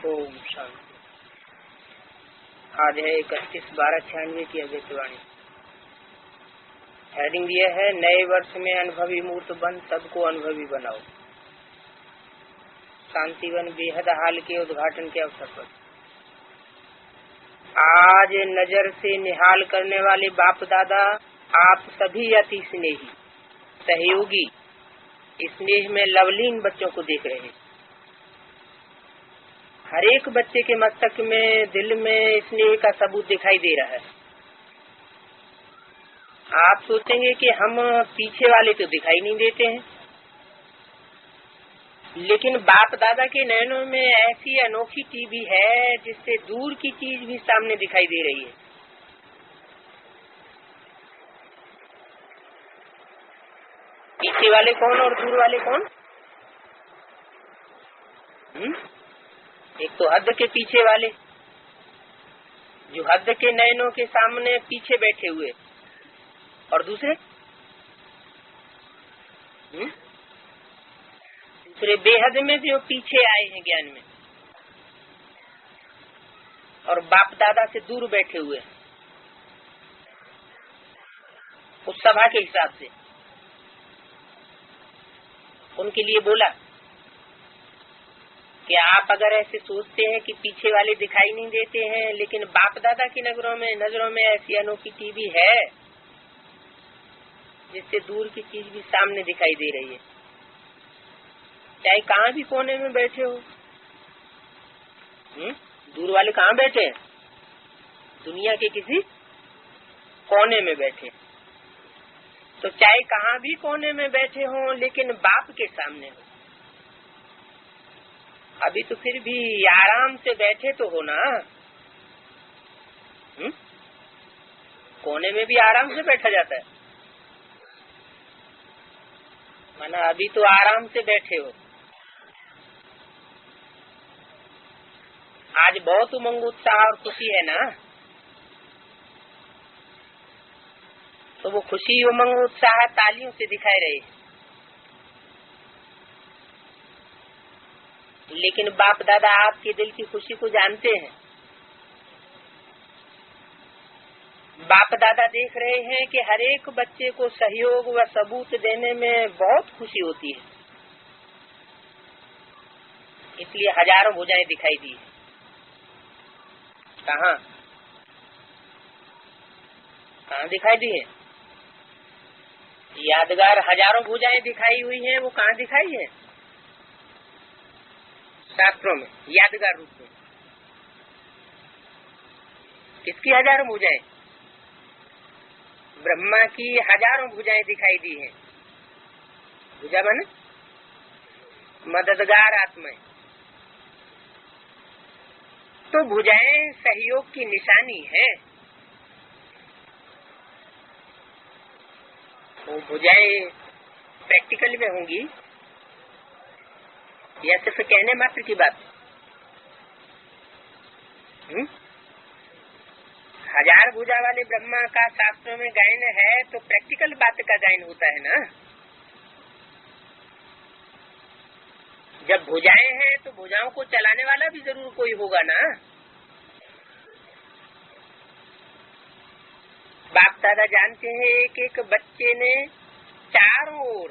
ओम शांति। आज है 31/12/96 की अव्यक्तवाणी। हेडिंग यह है, नए वर्ष में अनुभवी मूर्त बन सबको अनुभवी बनाओ। शांतिवन बेहद हाल के उद्घाटन के अवसर पर आज नजर से निहाल करने वाले बाप दादा आप सभी अति स्नेही सहयोगी स्नेह में लवलीन बच्चों को देख रहे हैं। हर एक बच्चे के मस्तक में दिल में स्नेह का सबूत दिखाई दे रहा है। आप सोचेंगे कि हम पीछे वाले तो दिखाई नहीं देते हैं, लेकिन बाप दादा के नयनों में ऐसी अनोखी टीवी है जिससे दूर की चीज भी सामने दिखाई दे रही है। पीछे वाले कौन और दूर वाले कौन? एक तो हद के पीछे वाले जो हद के नयनों के सामने पीछे बैठे हुए, और दूसरे दूसरे बेहद में जो पीछे आए हैं ज्ञान में और बाप दादा से दूर बैठे हुए उस सभा के हिसाब से। उनके लिए बोला कि आप अगर ऐसे सोचते हैं कि पीछे वाले दिखाई नहीं देते हैं, लेकिन बाप दादा की नजरों में ऐसी अनोखी टीवी है जिससे दूर की चीज भी सामने दिखाई दे रही है। चाहे कहाँ भी कोने में बैठे हो, दूर वाले कहाँ बैठे हैं? दुनिया के किसी कोने में बैठे। तो चाहे कहाँ भी कोने में बैठे हो, लेकिन बाप के सामने हो। अभी तो फिर भी आराम से बैठे तो हो ना। कोने में भी आराम से बैठा जाता है, माना अभी तो आराम से बैठे हो। आज बहुत उमंग उत्साह और खुशी है ना, तो वो खुशी उमंग उत्साह तालियों से दिखाई रहे। लेकिन बाप दादा आपके दिल की खुशी को जानते हैं। बाप दादा देख रहे हैं कि हर एक बच्चे को सहयोग व सबूत देने में बहुत खुशी होती है, इसलिए हजारों भुजाएं दिखाई दी। कहाँ दिखाई दी है? यादगार हजारों भुजाएं दिखाई हुई हैं। वो कहाँ दिखाई है? शास्त्रों में यादगार रूप में। किसकी हजारों भुजाएं? ब्रह्मा की हजारों भुजाएं दिखाई दी हैं। भुजा माने मददगार आत्माएं। तो भुजाएं सहयोग की निशानी है। वो भुजाएं प्रैक्टिकल में होंगी या सिर्फ कहने मात्र की बात? हजार भुजा वाले ब्रह्मा का शास्त्रों में गायन है, तो प्रैक्टिकल बात का गायन होता है ना। जब भुजाएं हैं तो भुजाओं को चलाने वाला भी जरूर कोई होगा ना। बाप दादा जानते हैं एक एक बच्चे ने चारों ओर,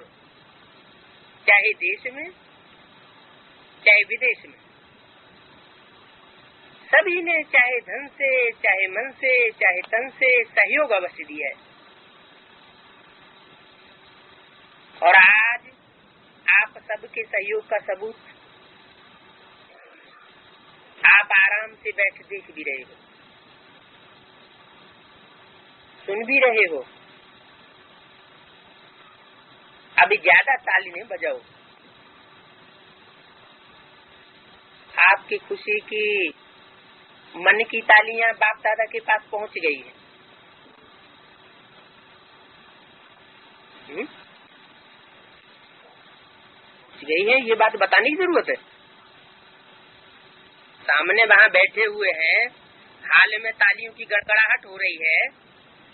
चाहे देश में चाहे विदेश में, सभी ने चाहे धन से चाहे मन से चाहे तन से सहयोग अवश्य दिया है। और आज आप सबके सहयोग का सबूत आप आराम से बैठ देख भी रहे हो, सुन भी रहे हो। अभी ज्यादा ताली नहीं बजाओ। आपकी खुशी की मन की तालियां बाप दादा के पास पहुंच गई है। गई है, ये बात बताने की जरूरत है। सामने वहां बैठे हुए हैं, हाल में तालियों की गड़गड़ाहट हो रही है,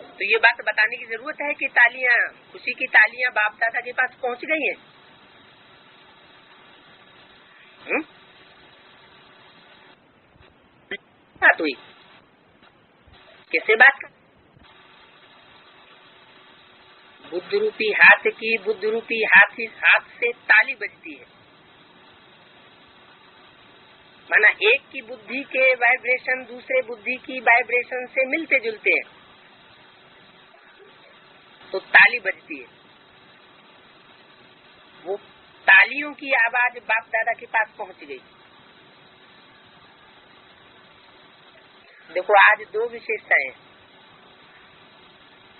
तो ये बात बताने की जरूरत है कि तालियां, खुशी की तालियां बाप दादा के पास पहुंच गई हैं। बात हुई? किससे बात कर? बुद्ध रूपी हाथ की बुद्ध रूपी हाथ से ताली बजती है। माना एक की बुद्धि के वाइब्रेशन दूसरे बुद्धि की वाइब्रेशन से मिलते जुलते हैं तो ताली बजती है। वो तालियों की आवाज बाप दादा के पास पहुंच गई। देखो आज दो विशेषताएं,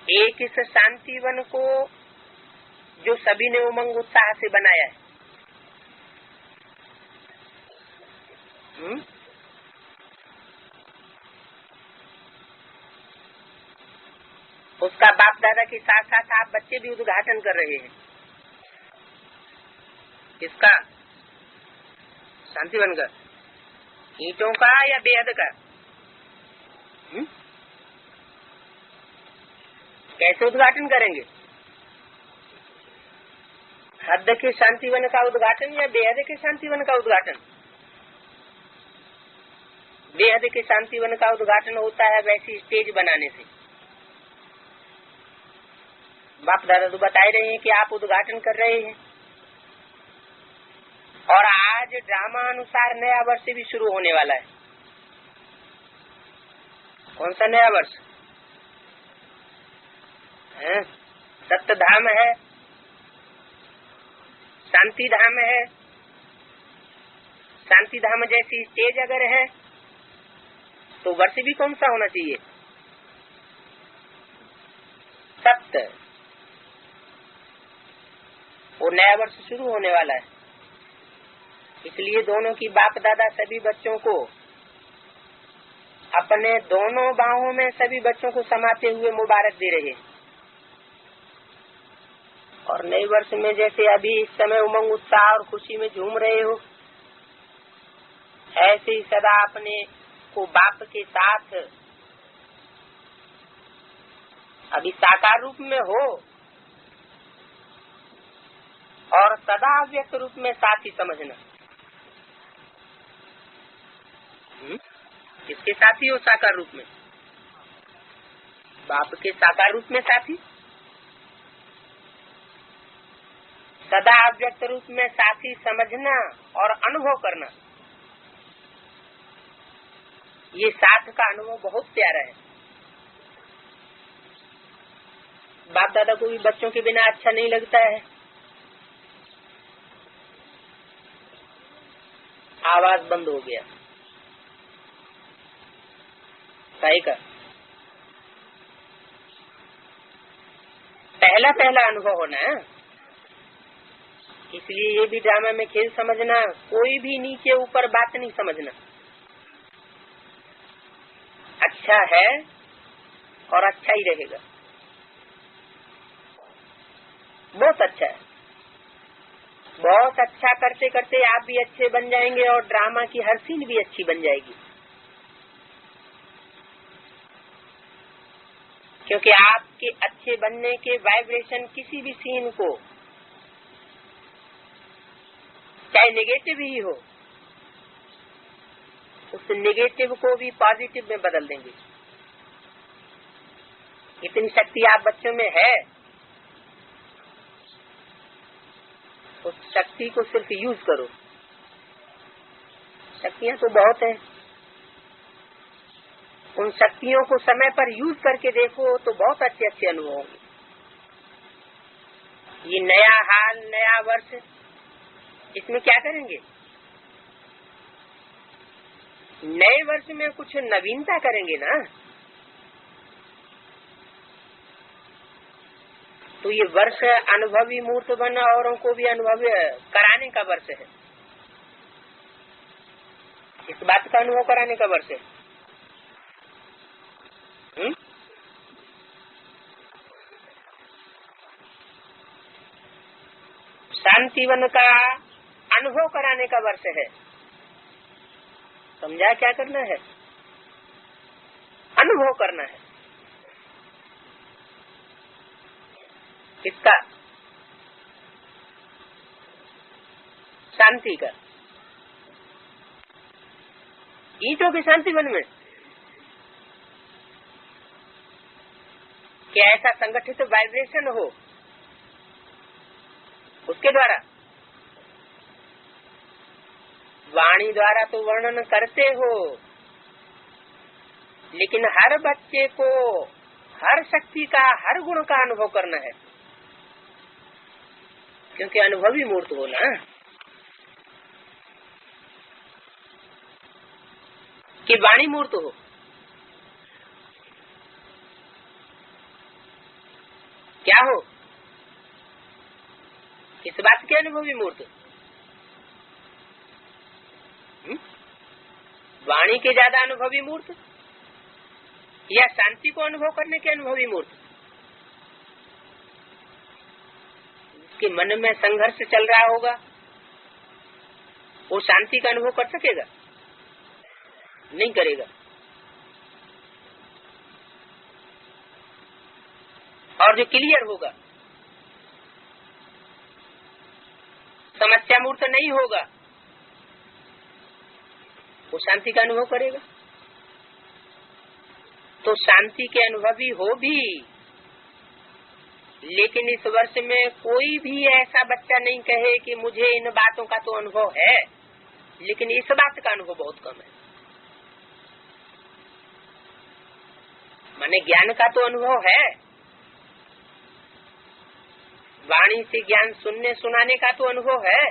एक इस शांतिवन को जो सभी ने उमंग उत्साह से बनाया है, उसका बाप दादा के साथ साथ आप बच्चे भी उद्घाटन कर रहे हैं। किसका? शांतिवन का, ईंटों का या बेहद का? कैसे उद्घाटन करेंगे? हद के शांतिवन का उद्घाटन या बेहद के शांतिवन का उद्घाटन? बेहद के शांतिवन का उद्घाटन होता है वैसी स्टेज बनाने से। बाप दादा तो बता रहे हैं कि आप उद्घाटन कर रहे हैं और आज ड्रामा अनुसार नया वर्ष भी शुरू होने वाला है। कौन सा नया वर्ष है? सत्य धाम है, शांति धाम है। शांति धाम जैसी स्टेज अगर है तो वर्ष भी कौन सा होना चाहिए? सत्य। वो नया वर्ष शुरू होने वाला है, इसलिए दोनों की बाप दादा सभी बच्चों को अपने दोनों बाहों में सभी बच्चों को समाते हुए मुबारक दे रहे हैं। और नए वर्ष में जैसे अभी इस समय उमंग उत्साह और खुशी में झूम रहे हो, ऐसे ही सदा अपने को बाप के साथ अभी साकार रूप में हो और सदा अव्यक्त रूप में साथी समझना। किसके साथी हो? साकार रूप में बाप के साकार रूप में साथी, सदा अव्यक्त रूप में साथी समझना और अनुभव करना। ये साथ का अनुभव बहुत प्यारा है। बाप दादा को भी बच्चों के बिना अच्छा नहीं लगता है। आवाज बंद हो गया। सही का पहला पहला अनुभव होना है, इसलिए ये भी ड्रामा में खेल समझना। कोई भी नीचे ऊपर बात नहीं समझना। अच्छा है और अच्छा ही रहेगा, बहुत अच्छा है। बहुत अच्छा करते करते आप भी अच्छे बन जाएंगे और ड्रामा की हर सीन भी अच्छी बन जाएगी, क्योंकि आपके अच्छे बनने के वाइब्रेशन किसी भी सीन को, चाहे नेगेटिव ही हो, उस नेगेटिव को भी पॉजिटिव में बदल देंगे। इतनी शक्ति आप बच्चों में है, उस शक्ति को सिर्फ यूज करो। शक्तियां तो बहुत है, उन शक्तियों को समय पर यूज करके देखो तो बहुत अच्छे अच्छे अनुभव होंगे। ये नया हाल, नया वर्ष, इसमें क्या करेंगे? नए वर्ष में कुछ नवीनता करेंगे ना। तो ये वर्ष अनुभवी मूर्त बना औरों को भी अनुभव कराने का वर्ष है। इस बात का अनुभव कराने का वर्ष है। शांतिवन का अनुभव कराने का वर्ष है। समझा क्या करना है? अनुभव करना है। किसका? शांति का। ईंटों के शांतिवन में कि ऐसा संगठित वाइब्रेशन हो, उसके द्वारा वाणी द्वारा तो वर्णन करते हो, लेकिन हर बच्चे को हर शक्ति का, हर गुण का अनुभव करना है, क्योंकि अनुभवी मूर्त हो ना। कि वाणी मूर्त हो, क्या हो, किस बात के अनुभवी मूर्त? वाणी के ज्यादा अनुभवी मूर्त या शांति को अनुभव करने के अनुभवी मूर्त? उसके मन में संघर्ष चल रहा होगा, वो शांति का अनुभव कर सकेगा? नहीं करेगा। और जो क्लियर होगा, समस्या मूर्त नहीं होगा, वो शांति का अनुभव करेगा। तो शांति के अनुभवी हो भी, लेकिन इस वर्ष में कोई भी ऐसा बच्चा नहीं कहे कि मुझे इन बातों का तो अनुभव है, लेकिन इस बात का अनुभव बहुत कम है। माने ज्ञान का तो अनुभव है, वाणी से ज्ञान सुनने सुनाने का तो अनुभव है,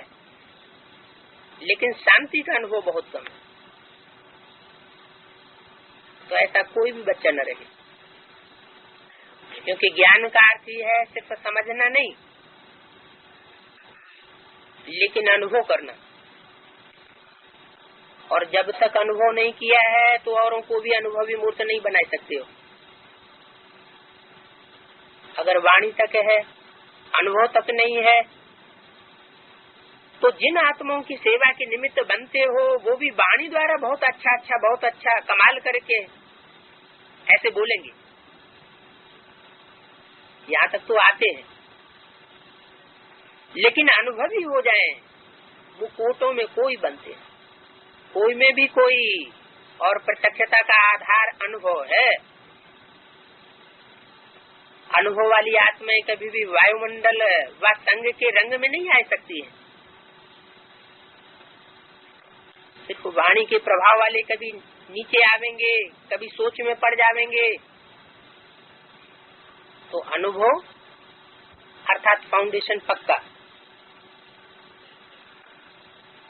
लेकिन शांति का अनुभव बहुत कम है। तो ऐसा कोई भी बच्चा न रहे, क्योंकि ज्ञान का अर्थ ही है सिर्फ समझना नहीं, लेकिन अनुभव करना। और जब तक अनुभव नहीं किया है तो औरों को भी अनुभवी मूर्त नहीं बना सकते हो। अगर वाणी तक है, अनुभव तक नहीं है, तो जिन आत्माओं की सेवा के निमित्त बनते हो, वो भी वाणी द्वारा बहुत अच्छा कमाल करके ऐसे बोलेंगे, यहाँ तक तो आते हैं। लेकिन अनुभवी हो जाएं, वो कोटों में कोई बनते हैं, कोई में भी कोई, और प्रत्यक्षता का आधार अनुभव है। अनुभव वाली आत्माएं कभी भी वायुमंडल व संग के रंग में नहीं आ सकती है। सिर्फ वाणी के प्रभाव वाले कभी नीचे आवेंगे, कभी सोच में पड़ जावेंगे। तो अनुभव अर्थात फाउंडेशन पक्का।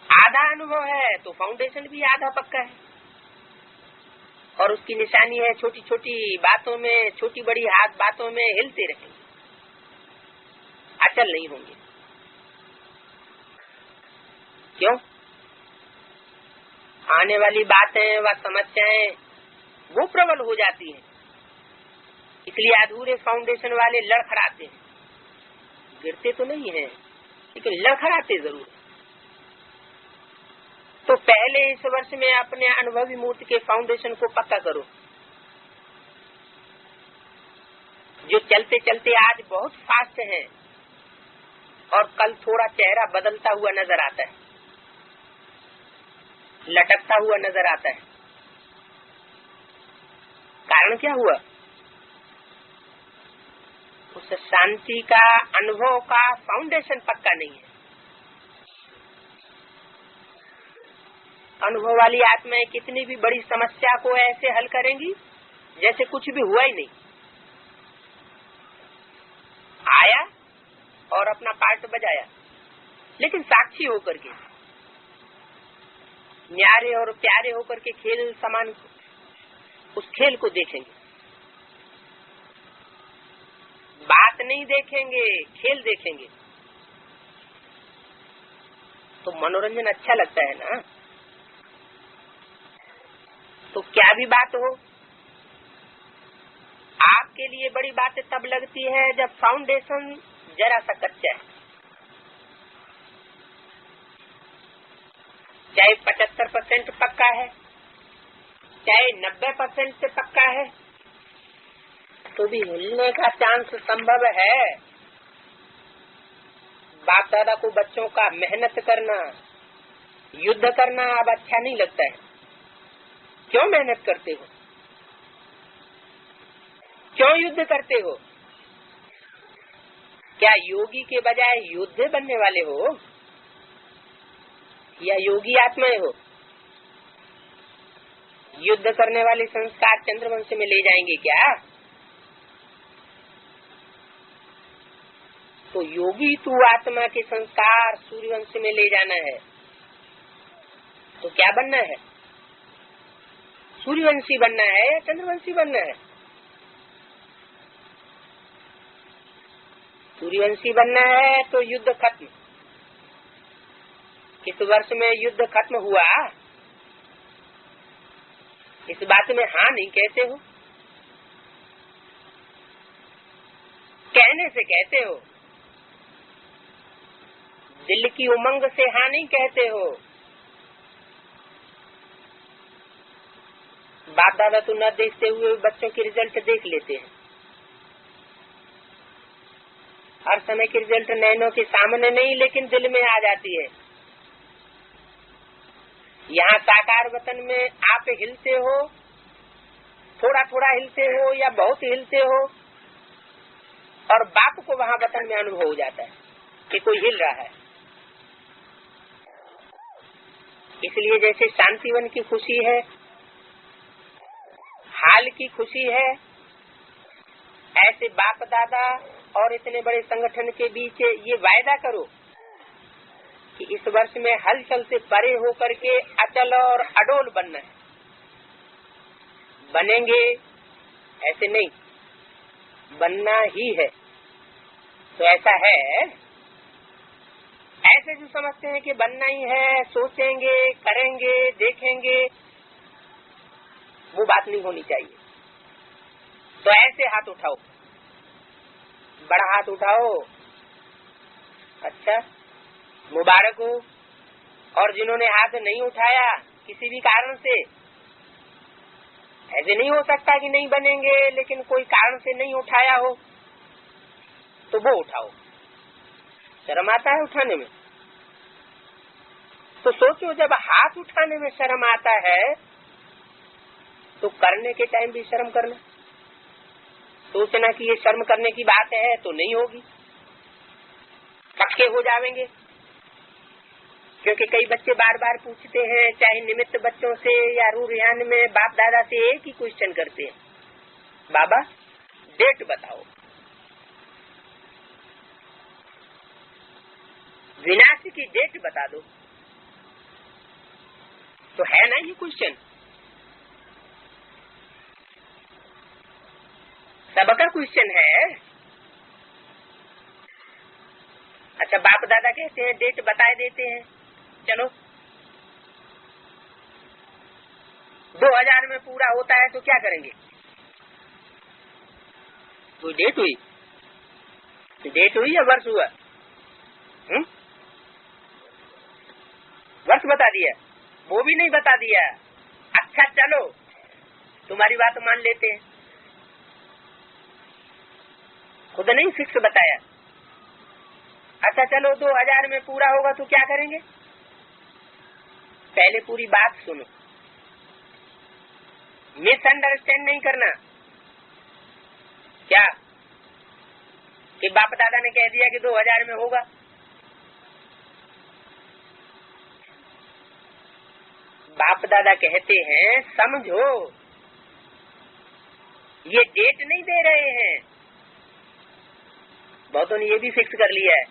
आधा अनुभव है तो फाउंडेशन भी आधा पक्का है। और उसकी निशानी है छोटी छोटी बातों में, छोटी बड़ी हाथ बातों में हिलते रहेंगे, अचल नहीं होंगे। क्यों? आने वाली बातें व समस्याएं वो प्रबल हो जाती हैं, इसलिए अधूरे फाउंडेशन वाले लड़खड़ाते हैं। गिरते तो नहीं है, लेकिन लड़खड़ाते जरूर। तो पहले इस वर्ष में अपने अनुभवी मूर्ति के फाउंडेशन को पक्का करो। जो चलते चलते आज बहुत फास्ट है और कल थोड़ा चेहरा बदलता हुआ नजर आता है, लटकता हुआ नजर आता है। कारण क्या हुआ? उस शांति का अनुभव का फाउंडेशन पक्का नहीं है। अनुभव वाली आत्माएं कितनी भी बड़ी समस्या को ऐसे हल करेंगी जैसे कुछ भी हुआ ही नहीं। आया और अपना पार्ट बजाया, लेकिन साक्षी होकर के, न्यारे और प्यारे होकर के खेल समान उस खेल को देखेंगे। बात नहीं देखेंगे, खेल देखेंगे, तो मनोरंजन अच्छा लगता है ना। तो क्या भी बात हो, आपके लिए बड़ी बातें तब लगती है जब फाउंडेशन जरा सा कच्चा है। चाहे 75% पक्का है, चाहे 90% से पक्का है, तो भी हिलने का चांस संभव है। बाप दादा को बच्चों का मेहनत करना, युद्ध करना अब अच्छा नहीं लगता है। क्यों मेहनत करते हो? क्यों युद्ध करते हो? क्या योगी के बजाय योद्धे बनने वाले हो या योगी आत्माएं हो? युद्ध करने वाले संस्कार चंद्रवंश में ले जाएंगे क्या? तो योगी तू आत्मा के संस्कार सूर्यवंश में ले जाना है तो क्या बनना है? सूर्यवंशी बनना है या चंद्रवंशी बनना है? सूर्यवंशी बनना है तो युद्ध खत्म। इस वर्ष में युद्ध खत्म हुआ, इस बात में हाँ नहीं कहते हो? कहने से कहते हो, दिल की उमंग से हाँ नहीं कहते हो। बाप दादा तो न देखते हुए बच्चों की रिजल्ट देख लेते हैं। हर समय की रिजल्ट नैनों के सामने नहीं लेकिन दिल में आ जाती है। यहाँ साकार वतन में आप हिलते हो, थोड़ा थोड़ा हिलते हो या बहुत हिलते हो, और बाप को वहाँ वतन में अनुभव हो जाता है कि कोई हिल रहा है। इसलिए जैसे शांतिवन की खुशी है, हाल की खुशी है, ऐसे बाप दादा और इतने बड़े संगठन के बीच ये वायदा करो कि इस वर्ष में हलचल से परे होकर के अचल और अडोल बनना है। बनेंगे ऐसे नहीं, बनना ही है। तो ऐसा है, ऐसे जो समझते हैं कि बनना ही है, सोचेंगे, करेंगे, देखेंगे, वो बात नहीं होनी चाहिए। तो ऐसे हाथ उठाओ, बड़ा हाथ उठाओ। अच्छा, मुबारक हो। और जिन्होंने हाथ नहीं उठाया किसी भी कारण से, ऐसे नहीं हो सकता कि नहीं बनेंगे लेकिन कोई कारण से नहीं उठाया हो, तो वो उठाओ। शर्म आता है उठाने में? तो सोचो, जब हाथ उठाने में शर्म आता है तो करने के टाइम भी शर्म करना। सोचना कि ये शर्म करने की बात है तो नहीं होगी, कटके हो जाएंगे। क्योंकि कई बच्चे बार बार पूछते हैं, चाहे निमित्त बच्चों से या रूरियान में बाप दादा से एक ही क्वेश्चन करते हैं, बाबा डेट बताओ, विनाश की डेट बता दो। तो है ना ये क्वेश्चन, सबका क्वेश्चन है। अच्छा, बाप दादा कहते हैं डेट बताए देते हैं, चलो 2000 में पूरा होता है तो क्या करेंगे? तो डेट हुई, डेट हुई या वर्ष हुआ? वर्ष बता दिया, वो भी नहीं बता दिया। अच्छा चलो, तुम्हारी बात मान लेते हैं, खुद नहीं फिक्स बताया। अच्छा चलो 2000 में पूरा होगा तो क्या करेंगे? पहले पूरी बात सुनो, मिसअंडरस्टैंड नहीं करना। क्या कि बाप दादा ने कह दिया कि 2000 में होगा, बाप दादा कहते हैं समझो, ये डेट नहीं दे रहे हैं। बहुतों ने ये भी फिक्स कर लिया है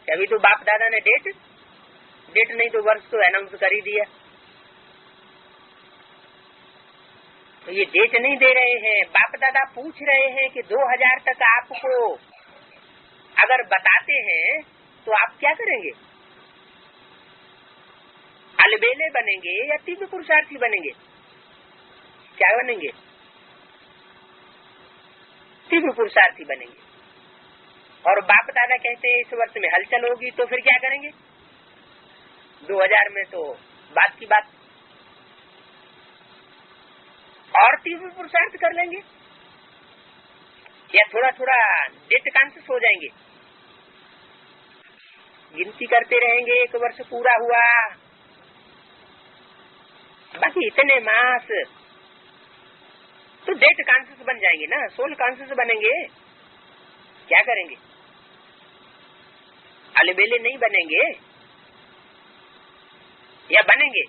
कि अभी तो बाप दादा ने डेट नहीं तो वर्ष तो अनाउंस कर ही दिया, तो ये डेट नहीं दे रहे हैं। बाप दादा पूछ रहे हैं कि 2000 तक आपको अगर बताते हैं तो आप क्या करेंगे? अलबेले बनेंगे या तीव्र पुरुषार्थी बनेंगे? क्या बनेंगे? तीव्र पुरुषार्थी बनेंगे। और बाप दादा कहते हैं इस वर्ष में हलचल होगी तो फिर क्या करेंगे? 2000 में तो बात की बात, और तीव्र पुरुषार्थ कर लेंगे या थोड़ा थोड़ा डेट कॉन्शियस हो जाएंगे, गिनती करते रहेंगे, 1 वर्ष पूरा हुआ, बाकी इतने मास, तो डेट कॉन्शियस बन जाएंगे ना, सोल कॉन्शियस बनेंगे। क्या करेंगे? अलबेले नहीं बनेंगे, या बनेंगे,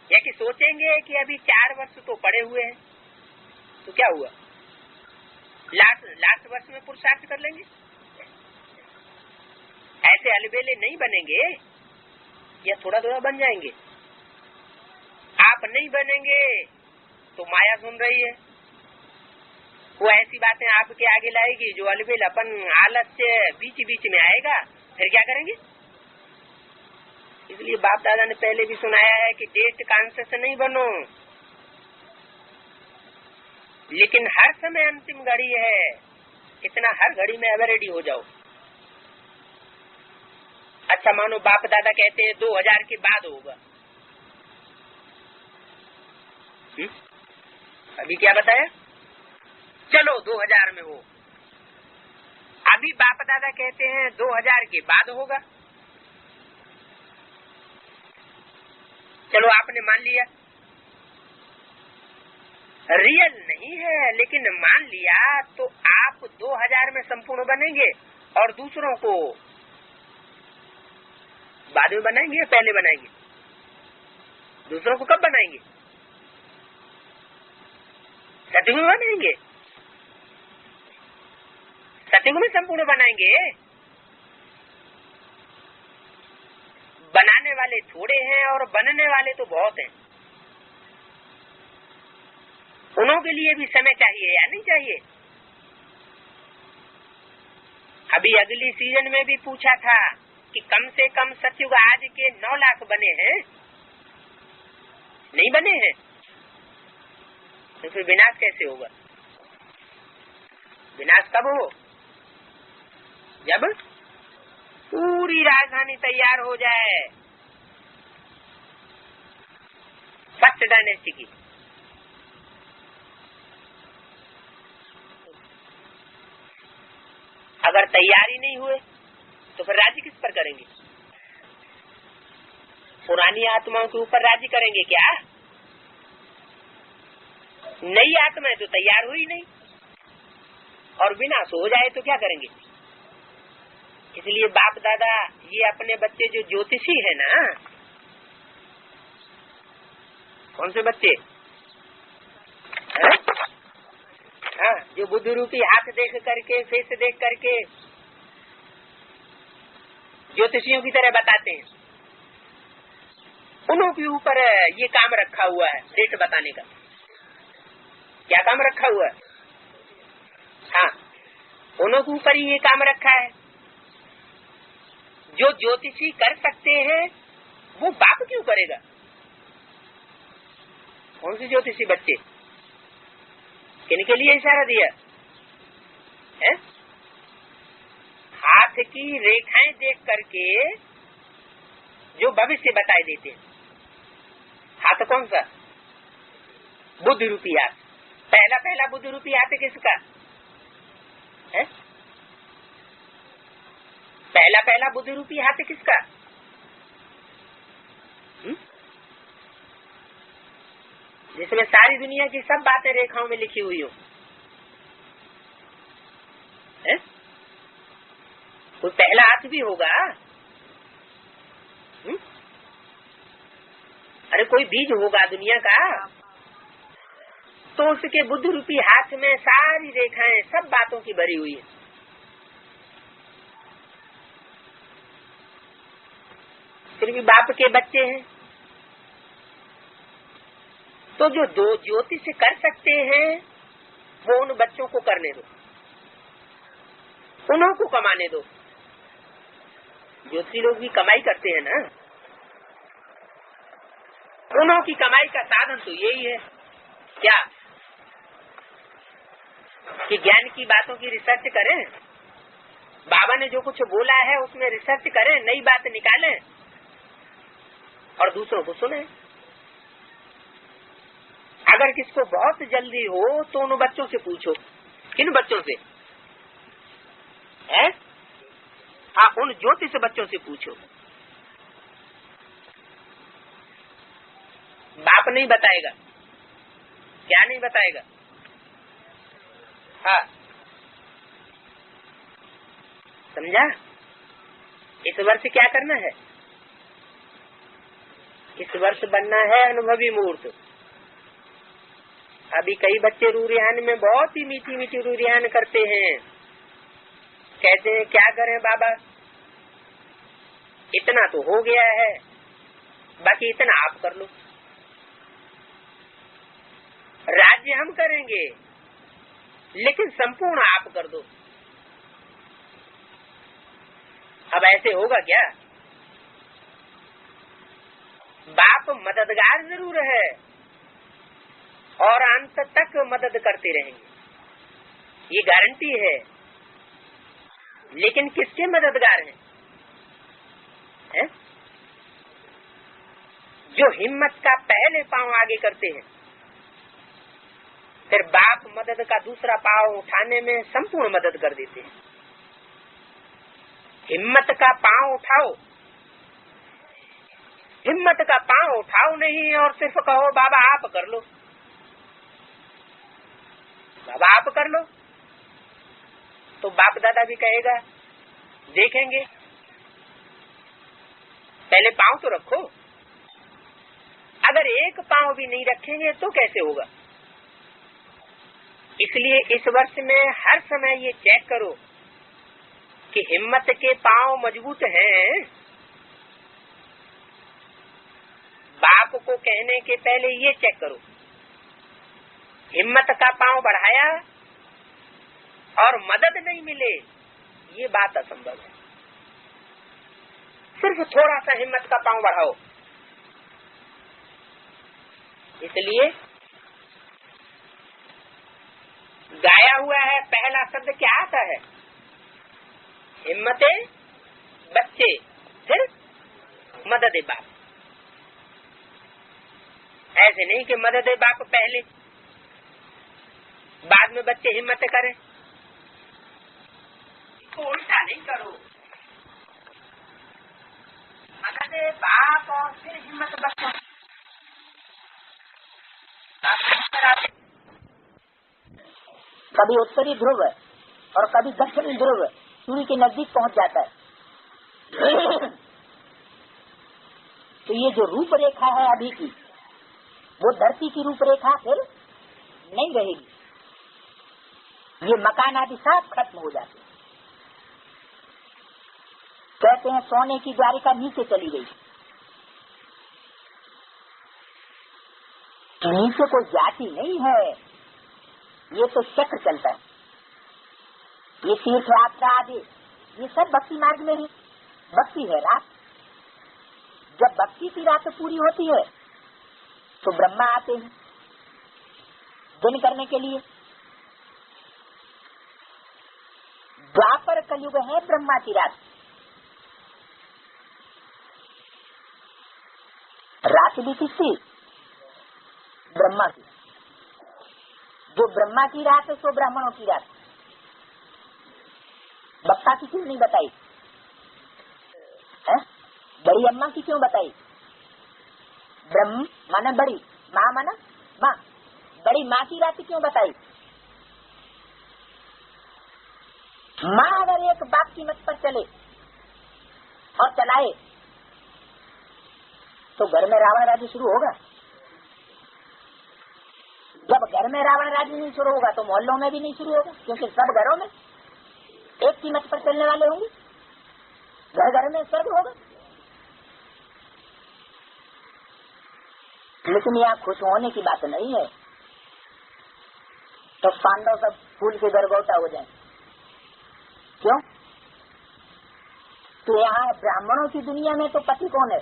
या कि सोचेंगे कि अभी 4 वर्ष तो पड़े हुए हैं, तो क्या हुआ, लास्ट वर्ष में पुरुषार्थ कर लेंगे। ऐसे अलबेले नहीं बनेंगे, या थोड़ा थोड़ा बन जाएंगे। आप नहीं बनेंगे तो माया सुन रही है, वो ऐसी बातें आपके आगे लाएगी जो अलबेलापन आलस्य बीच बीच में आएगा, फिर क्या करेंगे? इसलिए बाप दादा ने पहले भी सुनाया है कि डेट कॉन्शियस नहीं बनो, लेकिन हर समय अंतिम घड़ी है, इतना हर घड़ी में एवर रेडी हो जाओ। अच्छा मानो बाप दादा कहते हैं 2000 के बाद होगा, अभी क्या बताया, चलो 2000 में हो। अभी बाप दादा कहते हैं 2000 के बाद होगा, चलो आपने मान लिया, रियल नहीं है लेकिन मान लिया, तो आप 2000 में संपूर्ण बनेंगे और दूसरों को बाद में बनाएंगे या पहले बनाएंगे? दूसरों को कब बनाएंगे? सतयुग में बनाएंगे, सतयुग में संपूर्ण बनाएंगे। बनाने वाले थोड़े हैं और बनने वाले तो बहुत हैं। उन्हों के लिए भी समय चाहिए या नहीं चाहिए? अभी अगली सीजन में भी पूछा था कि कम से कम सतयुग आज के 9 लाख बने हैं, नहीं बने हैं, तो फिर विनाश कैसे होगा? विनाश कब हो? जब पूरी राजधानी तैयार हो जाए फर्स्ट डायनेस्टी की। अगर तैयारी नहीं हुए तो फिर राज्य किस पर करेंगे? पुरानी आत्माओं के ऊपर राज्य करेंगे क्या? नई आत्माएं तो तैयार हुई नहीं, और विनाश हो जाए तो क्या करेंगे? इसलिए बाप दादा ये अपने बच्चे जो ज्योतिषी है ना, कौन से बच्चे? हाँ, जो बुद्ध रूपी हाथ देख करके, फेस देख करके ज्योतिषियों की तरह बताते हैं, उन्हों के ऊपर ये काम रखा हुआ है डेट बताने का। क्या काम रखा हुआ है? हाँ, उन्हों के ऊपर ही ये काम रखा है। जो ज्योतिषी कर सकते हैं वो बाप क्यों करेगा? कौन से ज्योतिषी बच्चे? किनके लिए इशारा दिया है? हाथ की रेखाएं देख करके जो भविष्य बताए देते हैं। हाथ कौन सा? बुद्ध रूपी हाथ। पहला बुद्ध रूपी हाथ किसका है? पहला बुद्ध रूपी हाथ किसका? जिसमें सारी दुनिया की सब बातें रेखाओं में लिखी हुई हो। कोई पहला हाथ भी होगा? अरे कोई बीज होगा दुनिया का, तो उसके बुद्ध रूपी हाथ में सारी रेखाएं सब बातों की भरी हुई है। फिर भी बाप के बच्चे हैं, तो जो दो ज्योतिष कर सकते हैं वो उन बच्चों को करने दो, उन्हों को कमाने दो। ज्योतिषी लोग भी कमाई करते हैं ना, उन्हों की कमाई का साधन तो यही है क्या कि ज्ञान की बातों की रिसर्च करें, बाबा ने जो कुछ बोला है उसमें रिसर्च करें, नई बात निकालें और दूसरों को सुने। अगर किसको बहुत जल्दी हो तो उन बच्चों से पूछो। किन बच्चों से? हाँ, उन ज्योतिष बच्चों से पूछो। बाप नहीं बताएगा। क्या नहीं बताएगा? हाँ, समझा? इस वर्ष क्या करना है? इस वर्ष बनना है अनुभवी मूर्त। अभी कई बच्चे रूरियान में बहुत ही मीठी मीठी रूरियान करते हैं, कहते हैं क्या करें बाबा, इतना तो हो गया है, बाकी इतना आप कर लो। राज्य हम करेंगे लेकिन संपूर्ण आप कर दो। अब ऐसे होगा क्या? बाप मददगार जरूर है और अंत तक मदद करते रहेंगे, ये गारंटी है। लेकिन किसके मददगार हैं? जो हिम्मत का पहले पांव आगे करते हैं, फिर बाप मदद का दूसरा पांव उठाने में संपूर्ण मदद कर देते हैं। हिम्मत का पांव उठाओ, हिम्मत का पांव उठाओ नहीं और सिर्फ कहो बाबा आप कर लो, बाबा आप कर लो, तो बाप दादा भी कहेगा देखेंगे, पहले पांव तो रखो। अगर एक पांव भी नहीं रखेंगे तो कैसे होगा? इसलिए इस वर्ष में हर समय ये चेक करो कि हिम्मत के पांव मजबूत हैं। बाप को कहने के पहले ये चेक करो, हिम्मत का पांव बढ़ाया और मदद नहीं मिले, ये बात असंभव है। सिर्फ थोड़ा सा हिम्मत का पांव बढ़ाओ। इसलिए गाया हुआ है, पहला शब्द क्या आता है? हिम्मते बच्चे, फिर मदद बाप। ऐसे नहीं कि मदद बाप पहले, बाद में बच्चे हिम्मत करें, तो उल्टा नहीं करो। मदद बाप और फिर हिम्मत बच्चों। कभी उत्तरी ध्रुव और कभी दक्षिणी ध्रुव सूर्य के नजदीक पहुंच जाता है। तो ये जो रूपरेखा है अभी की, वो धरती की रूपरेखा फिर नहीं रहेगी। ये मकान आदि सब खत्म हो जाते हैं। कहते हैं सोने की द्वारिका नीचे चली गई। नीचे कोई जाति नहीं है, ये तो चक्र चलता है। ये तीर्थ यात्रा आदि ये सब भक्ति मार्ग में ही भक्ति है रात। जब भक्ति की रात पूरी होती है तो ब्रह्मा आते हैं दिन करने के लिए। द्वापर कलयुग है ब्रह्मा की रात। रात भी किसकी? ब्रह्मा की। जो ब्रह्मा की रात है सो ब्राह्मणों की रात। बप्पा की क्यों नहीं बताई है? बड़ी अम्मा की क्यों बताई? ब्रह्म माना बड़ी, माँ माना माँ, बड़ी माँ की रात क्यों बताई? माँ अगर एक बाप की मत पर चले और चलाए तो घर में रावण राज्य शुरू होगा। जब घर में रावण राज्य नहीं शुरू होगा तो मोहल्लों में भी नहीं शुरू होगा, क्योंकि सब घरों में एक की मत पर चलने वाले होंगे। घर घर में स्वर्ग होगा। लेकिन यहाँ खुश होने की बात नहीं है। तो पांडव सब फूल के गरगौटा हो जाए। क्यों? तो यहाँ ब्राह्मणों की दुनिया में तो पति कौन है?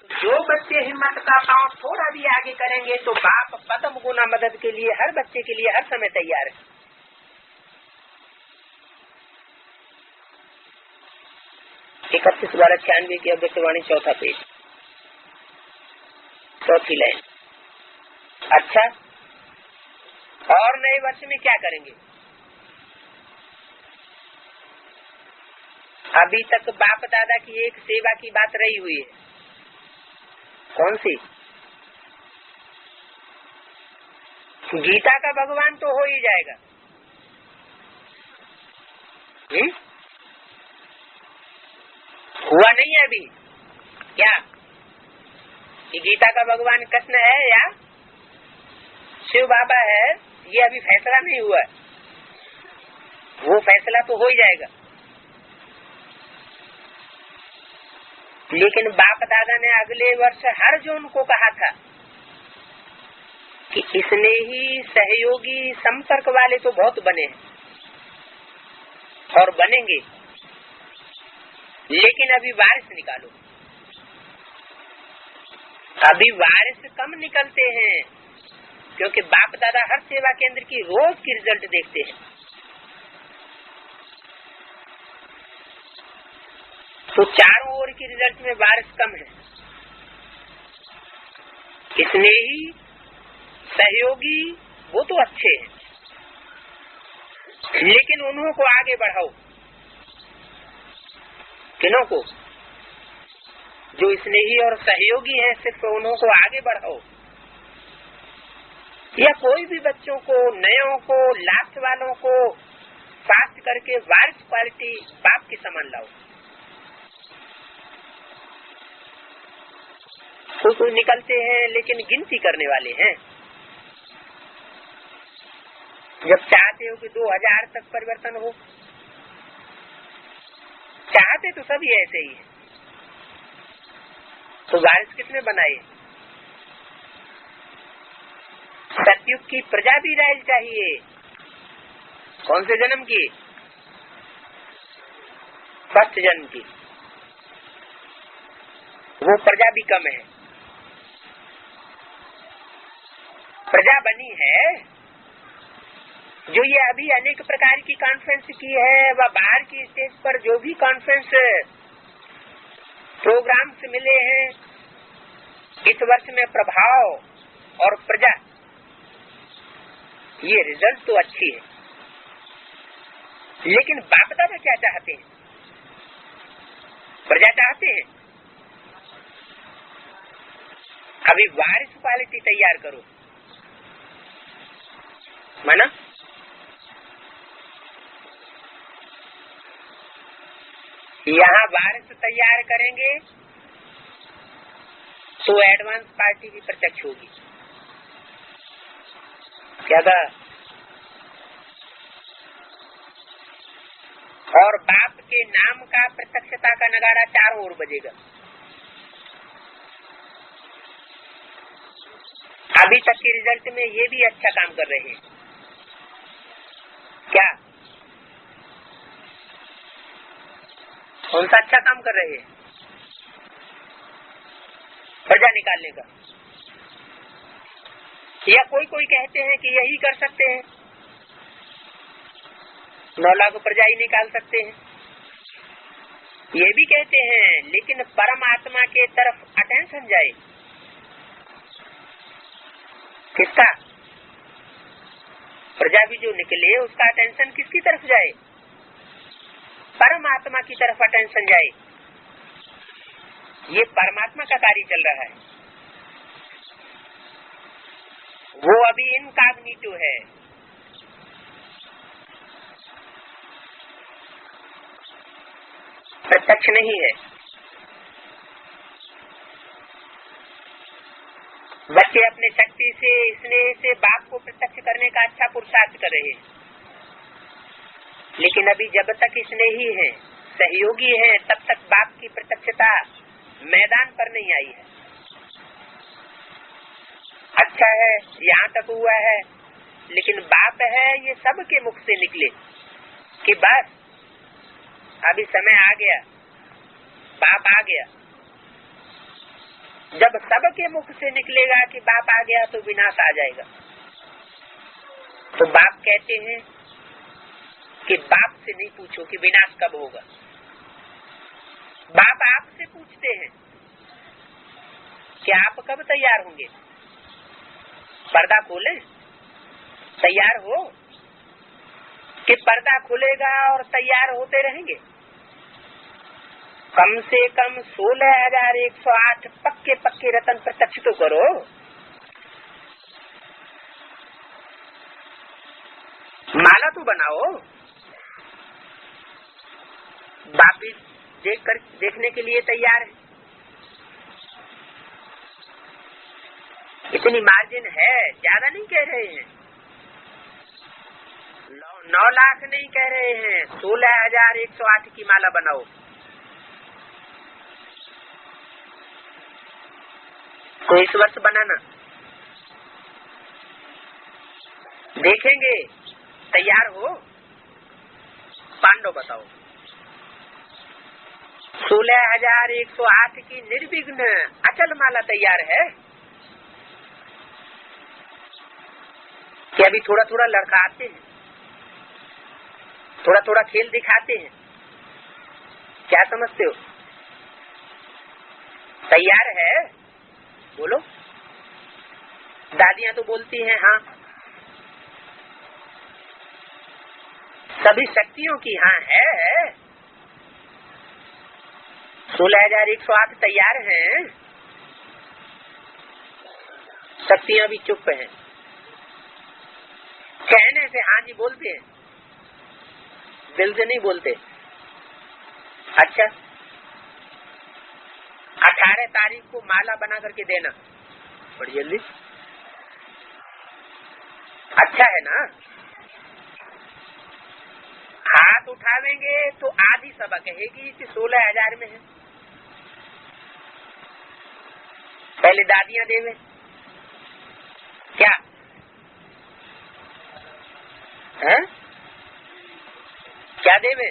जो बच्चे हिम्मत का पांव थोड़ा भी आगे करेंगे तो बाप पदम गुना मदद के लिए हर बच्चे के लिए हर समय तैयार है। 31/12/96 की अव्यक्तवाणी, चौथा पेज, चौथी लाइन। अच्छा, और नए वर्ष में क्या करेंगे? अभी तक बाप दादा की एक सेवा की बात रही हुई है। कौन सी? गीता का भगवान तो हो ही जाएगा। हुआ नहीं है अभी क्या कि गीता का भगवान कृष्ण है या शिव बाबा है, ये अभी फैसला नहीं हुआ है। वो फैसला तो हो ही जाएगा। लेकिन बाप दादा ने अगले वर्ष हर जून को कहा था कि इसने ही सहयोगी संपर्क वाले तो बहुत बने हैं और बनेंगे, लेकिन अभी वारिस निकालो। अभी वारिस कम निकलते हैं क्योंकि बाप दादा हर सेवा केंद्र की रोज की रिजल्ट देखते हैं। तो चारों ओर की रिजल्ट में वारिस कम है। इसने ही सहयोगी वो तो अच्छे हैं, लेकिन उन्हों को आगे बढ़ाओ। किन्हों को? जो स्नेही और सहयोगी हैं, सिर्फ उन्हों को आगे बढ़ाओ। या कोई भी बच्चों को, नयों को, लास्ट वालों को फास्ट करके वारिस क्वालिटी बाप की समान लाओ। तो निकलते हैं, लेकिन गिनती करने वाले हैं। जब चाहते हो कि 2000 तक परिवर्तन हो, चाहते तो सभी ऐसे ही है, तो वारिस किसने बनाए? सतयुग की प्रजा भी रहनी चाहिए। कौन से जन्म की? फर्स्ट जन्म की। वो प्रजा भी कम है। प्रजा बनी है जो ये अभी अनेक प्रकार की कॉन्फ्रेंस की है, व बाहर की स्टेज पर जो भी कॉन्फ्रेंस प्रोग्राम्स मिले हैं इस वर्ष में, प्रभाव और प्रजा, ये रिजल्ट तो अच्छी है। लेकिन बाप दादा क्या चाहते हैं? प्रजा चाहते हैं। अभी वारिस क्वालिटी तैयार करो, माना यहाँ वारिस तैयार करेंगे तो एडवांस पार्टी भी प्रत्यक्ष होगी। क्या था? और बाप के नाम का प्रत्यक्षता का नगाड़ा चारों ओर बजेगा। अभी तक के रिजल्ट में ये भी अच्छा काम कर रहे हैं। क्या? कौन सा अच्छा काम कर रहे हैं? प्रजा निकालने का। या कोई कोई कहते हैं कि यही कर सकते हैं, 9 लाख प्रजा ही निकाल सकते हैं, ये भी कहते हैं। लेकिन परमात्मा के तरफ अटेंशन जाए। किसका? प्रजा भी जो निकले उसका अटेंशन किसकी तरफ जाए? परमात्मा की तरफ अटेंशन जाए। ये परमात्मा का कार्य चल रहा है। वो अभी इनकॉग्निटो है। प्रत्यक्ष नहीं है। बच्चे अपने शक्ति से, स्नेह से बाप को प्रत्यक्ष करने का अच्छा पुरुषार्थ कर रहे हैं, लेकिन अभी जब तक स्नेही है, सहयोगी है, तब तक बाप की प्रत्यक्षता मैदान पर नहीं आई है। अच्छा है, यहाँ तक हुआ है, लेकिन बाप है ये सबके मुख से निकले कि बस अभी समय आ गया, बाप आ गया। जब सबके मुख से निकलेगा कि बाप आ गया तो विनाश आ जाएगा। तो बाप कहते हैं कि बाप से नहीं पूछो कि विनाश कब होगा। बाप आपसे पूछते हैं कि आप कब तैयार होंगे। पर्दा खोले, तैयार हो, कि पर्दा खुलेगा और तैयार होते रहेंगे। कम से कम 16,108 पक्के पक्के रतन प्रत्यक्ष तो करो। माला तो बनाओ, बाप भी देखने के लिए तैयार है। इतनी मार्जिन है, ज्यादा नहीं कह रहे हैं, 9 लाख नहीं कह रहे हैं, 16,108 की माला बनाओ। तो इस वर्ष बनाना, देखेंगे तैयार हो। पांडव बताओ, 16,108 की निर्विघ्न अचल माला तैयार है कि अभी थोड़ा थोड़ा लड़काते हैं, थोड़ा थोड़ा खेल दिखाते हैं? क्या समझते हो? तैयार है? बोलो। दादियां तो बोलती हैं हाँ, सभी शक्तियों की हाँ है। 16,108 तैयार हैं, शक्तियां भी चुप हैं, कहने से हाँ जी बोलते हैं, दिल से नहीं बोलते। अच्छा, 18 तारीख को माला बना करके देना, बड़ी जल्दी। अच्छा है ना? हाथ उठावेंगे तो आधी सभा कहेगी कि 16,000 में है। पहले दादियां देवे क्या है? क्या देवे?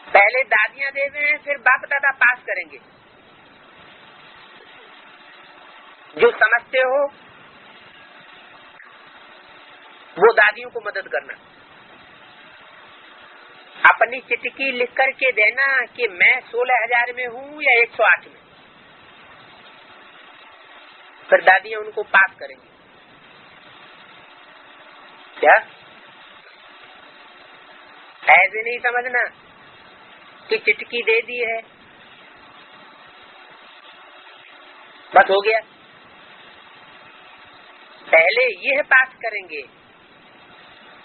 पहले दादियां देवे, फिर बाप दादा पास करेंगे। जो समझते हो वो दादियों को मदद करना, अपनी चिटकी लिख करके देना कि मैं 16,000 में हूँ या 108 में। फिर दादियां उनको पास करेंगी। क्या ऐसे नहीं समझना कि चिटकी दे दी है बस हो गया। पहले यह पास करेंगे,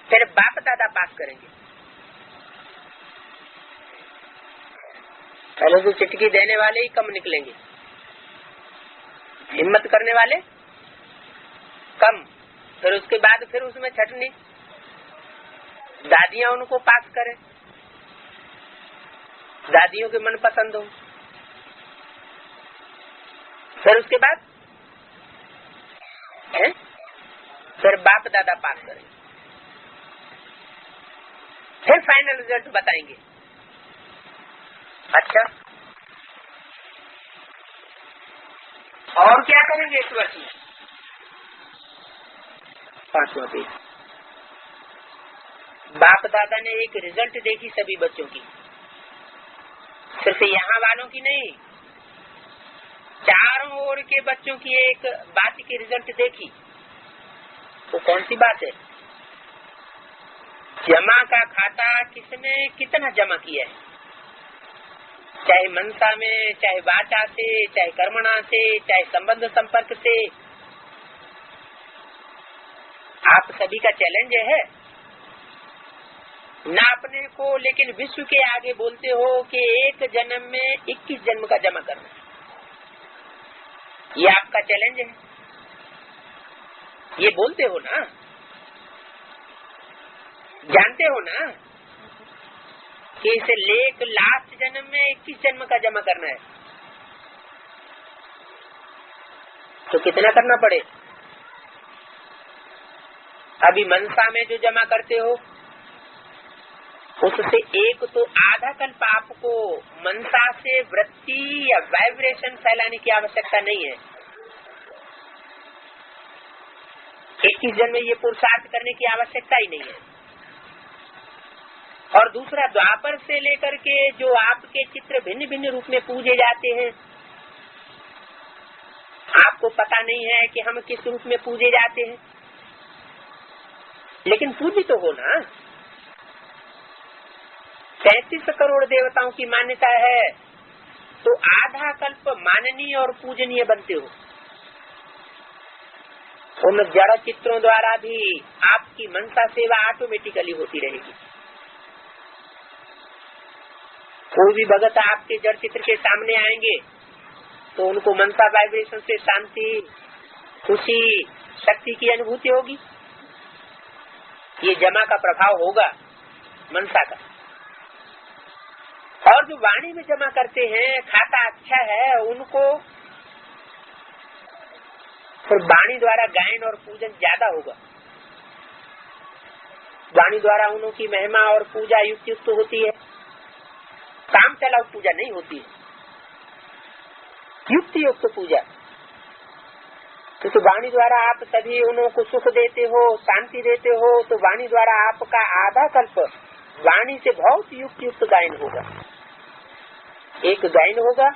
फिर बाप दादा पास करेंगे। पहले तो चिटकी देने वाले ही कम निकलेंगे, हिम्मत करने वाले कम, फिर उसके बाद फिर उसमें छटनी, दादियां उनको पास करें, दादियों के मन पसंद हो, फिर उसके बाद है? फिर बाप दादा पास करें, फिर फाइनल रिजल्ट बताएंगे। अच्छा, और क्या करेंगे इस वर्ष में? 5वां पेज। बाप दादा ने एक रिजल्ट देखी सभी बच्चों की, सिर्फ यहाँ वालों की नहीं, चारों ओर के बच्चों की एक बात की रिजल्ट देखी। वो कौन सी बात है? जमा का खाता किसने कितना जमा किया है, चाहे मनसा में, चाहे वाचा से, चाहे कर्मणा से, चाहे संबंध संपर्क से। आप सभी का चैलेंज है, ना अपने को लेकिन विश्व के आगे बोलते हो कि एक जन्म में 21 जन्म का जमा करना, ये आपका चैलेंज है, ये बोलते हो ना, जानते हो ना कि इसे लेक लास्ट जन्म में 21 जन्म का जमा करना है, तो कितना करना पड़े? अभी मनसा में जो जमा करते हो उससे एक तो आधा कल्प आपको मनसा से वृत्ति या वाइब्रेशन फैलाने की आवश्यकता नहीं है। 21 जन्म में ये पुरुषार्थ करने की आवश्यकता ही नहीं है। और दूसरा, द्वापर से लेकर के जो आपके चित्र भिन्न भिन्न रूप में पूजे जाते हैं, आपको पता नहीं है कि हम किस रूप में पूजे जाते हैं, लेकिन पूज्य तो हो ना। 33 करोड़ देवताओं की मान्यता है, तो आधा कल्प माननीय और पूजनीय बनते हो। उन जड़ चित्रों द्वारा भी आपकी मनसा सेवा ऑटोमेटिकली होती रहेगी। कोई भी भगत आपके जड़ चित्र के सामने आएंगे तो उनको मनसा वाइब्रेशन से शांति, खुशी, शक्ति की अनुभूति होगी। ये जमा का प्रभाव होगा मनसा का। और जो वाणी में जमा करते हैं, खाता अच्छा है, उनको फिर वाणी द्वारा गायन और पूजन ज्यादा होगा। वाणी द्वारा उनकी महिमा और पूजा युक्त होती है, काम चलाओ पूजा नहीं होती है, युक्त पूजा। क्योंकि वाणी द्वारा आप सभी उनको सुख देते हो, शांति देते हो, तो वाणी द्वारा आपका आधा कल्प वाणी से बहुत युक्त गायन होगा। एक गायन होगा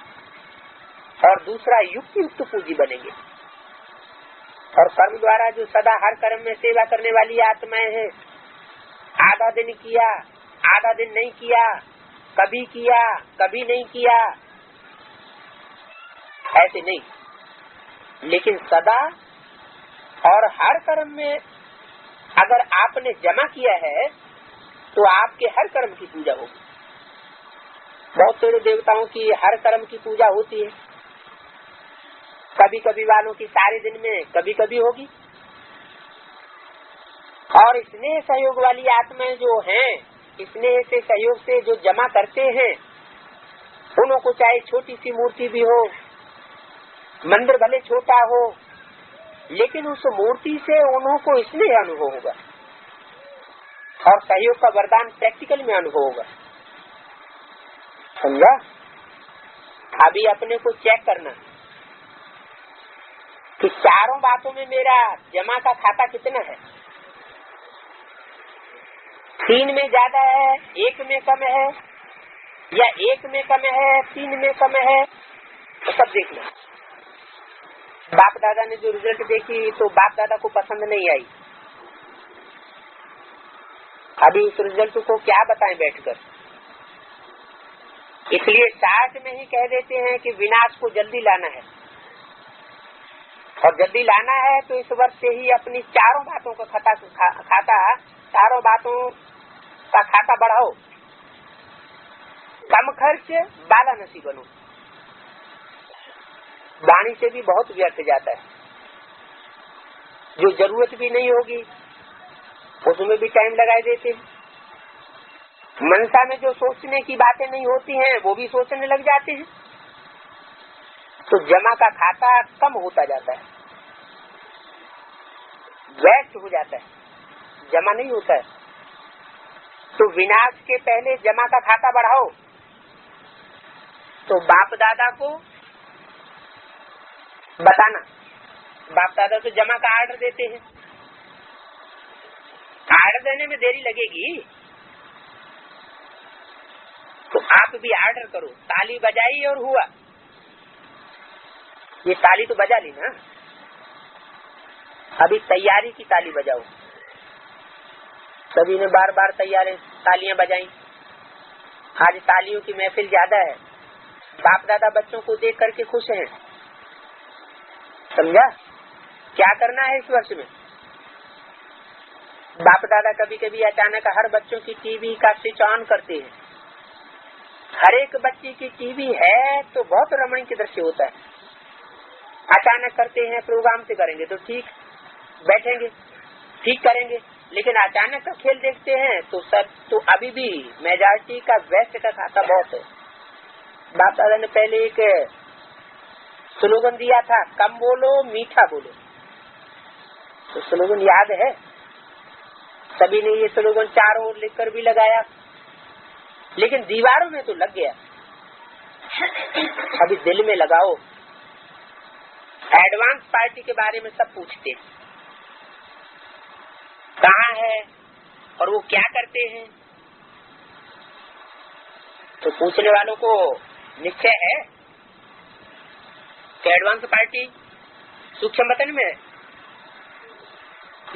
और दूसरा युक्त पूजी बनेंगे। और कर्म द्वारा जो सदा हर कर्म में सेवा करने वाली आत्माएं हैं, आधा दिन किया, आधा दिन नहीं किया, कभी नहीं किया, ऐसे नहीं, लेकिन सदा और हर कर्म में अगर आपने जमा किया है तो आपके हर कर्म की पूजा होगी। बहुत सारे देवताओं की हर कर्म की पूजा होती है, कभी कभी वालों की सारे दिन में कभी कभी होगी। और स्नेह सहयोग वाली आत्माएं जो हैं, स्नेह से सहयोग से जो जमा करते हैं, उनको चाहे छोटी सी मूर्ति भी हो, मंदिर भले छोटा हो, लेकिन उस मूर्ति से उनको स्नेह अनुभव होगा और सहयोग का वरदान प्रैक्टिकल में अनुभव होगा। समझा? अभी अपने को चेक करना कि चारों बातों में मेरा जमा का खाता कितना है। 3 में ज्यादा है, 1 में कम है, या 1 में कम है, 3 में कम है, तो सब देखना। बाप दादा ने जो रिजल्ट देखी तो बाप दादा को पसंद नहीं आई। अभी उस रिजल्ट को क्या बताएं बैठकर। इसलिए शास्त्र में ही कह देते हैं कि विनाश को जल्दी लाना है, और जल्दी लाना है तो इस वर्ष से ही अपनी चारों बातों का चारों बातों का खाता बढ़ाओ। कम खर्च, बाला नसी बनो। वाणी से भी बहुत व्यर्थ जाता है, जो जरूरत भी नहीं होगी उसमें भी टाइम लगाए देते हैं। मनसा में जो सोचने की बातें नहीं होती हैं वो भी सोचने लग जाते हैं, तो जमा का खाता कम होता जाता है, वेस्ट हो जाता है, जमा नहीं होता है। तो विनाश के पहले जमा का खाता बढ़ाओ। तो बाप दादा को बताना, बाप दादा तो जमा का आर्डर देते हैं, आर्डर देने में देरी लगेगी तो आप भी आर्डर करो। ताली बजाई और हुआ, ये ताली तो बजा ली ना, अभी तैयारी की ताली बजाओ। सभी ने बार बार तालियां बजाई। आज तालियों की महफिल ज्यादा है, बाप दादा बच्चों को देख करके खुश हैं। समझा? क्या करना है इस वर्ष में? बाप दादा कभी कभी अचानक हर बच्चों की टीवी का स्विच ऑन करते हैं। हर एक बच्चे की टीवी है तो बहुत रमणीय दृश्य होता है। अचानक करते हैं, प्रोग्राम से करेंगे तो ठीक, बैठेंगे ठीक करेंगे, लेकिन अचानक का खेल देखते हैं तो सब तो अभी भी मेजॉरिटी का वेस्ट का खाता बहुत है। बाप दादा ने पहले एक स्लोगन दिया था, कम बोलो मीठा बोलो। तो स्लोगन याद है, सभी ने ये स्लोगन चारों ओर लिखकर भी लगाया, लेकिन दीवारों में तो लग गया। अभी दिल में लगाओ। एडवांस पार्टी के बारे में सब पूछते हैं, कहाँ है और वो क्या करते हैं। तो पूछने वालों को निश्चय है कि एडवांस पार्टी सूक्ष्म वतन में है,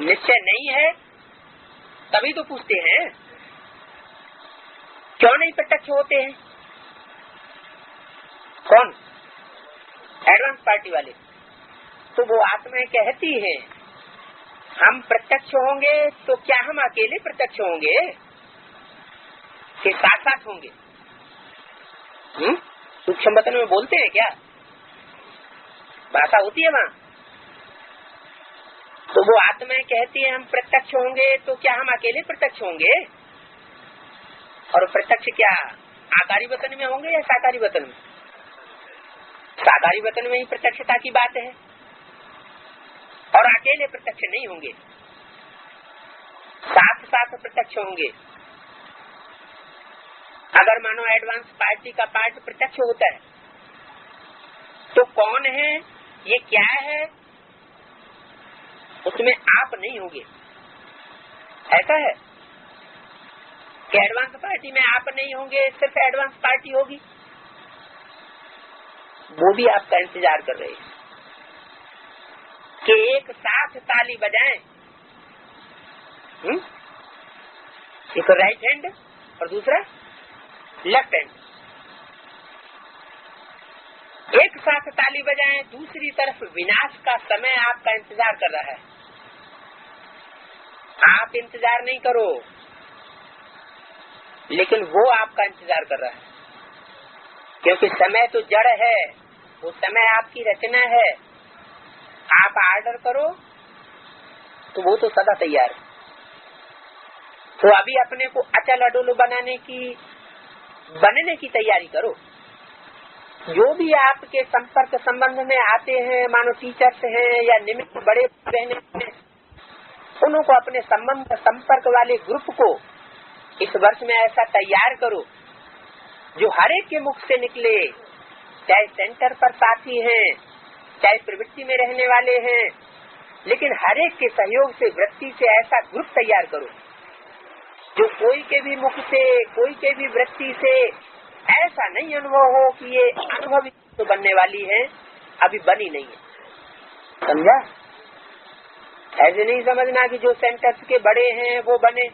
निश्चय नहीं है तभी तो पूछते हैं। क्यों नहीं प्रत्यक्ष होते हैं? कौन? एडवांस पार्टी वाले। तो वो आत्माएं कहती हैं हम प्रत्यक्ष होंगे तो क्या हम अकेले प्रत्यक्ष होंगे कि साथ साथ होंगे? सूक्ष्म वतन में बोलते हैं क्या? भाषा होती है वहाँ? तो वो आत्माएं कहती है हम प्रत्यक्ष होंगे तो क्या हम अकेले प्रत्यक्ष होंगे? और प्रत्यक्ष क्या आकारी वतन में होंगे या साकारी वतन में? साकारी वतन में ही प्रत्यक्षता की बात है और अकेले प्रत्यक्ष नहीं होंगे, साथ साथ प्रत्यक्ष होंगे। अगर मानो एडवांस पार्टी का पार्ट प्रत्यक्ष होता है तो कौन है, ये क्या है, उसमें आप नहीं होंगे। ऐसा है कि एडवांस पार्टी में आप नहीं होंगे, सिर्फ एडवांस पार्टी होगी। वो भी आपका इंतजार कर रहे हैं कि एक साथ ताली बजाएं। एक राइट हैंड और दूसरा लेफ्ट हैंड, एक साथ ताली बजाएं। दूसरी तरफ विनाश का समय आपका इंतजार कर रहा है। आप इंतजार नहीं करो, लेकिन वो आपका इंतजार कर रहा है, क्योंकि समय तो जड़ है, वो समय आपकी रचना है। आप आर्डर करो तो वो तो सदा तैयार है। तो अभी अपने को अचल अडुल बनने की तैयारी करो। जो भी आपके संपर्क संबंध में आते हैं, मानो टीचर्स हैं या निमित्त बड़े रहने, उनको अपने संबंध संपर्क वाले ग्रुप को इस वर्ष में ऐसा तैयार करो जो हर एक के मुख से निकले, चाहे सेंटर पर साथी हैं, चाहे प्रवृत्ति में रहने वाले हैं, लेकिन हर एक के सहयोग से वृत्ति से ऐसा ग्रुप तैयार करो जो कोई के भी मुख से, कोई के भी वृत्ति से ऐसा नहीं अनुभव हो कि ये अनुभवी तो बनने वाली है, अभी बनी नहीं है। समझा? ऐसे नहीं समझना कि जो सेंटर्स के बड़े हैं वो बने,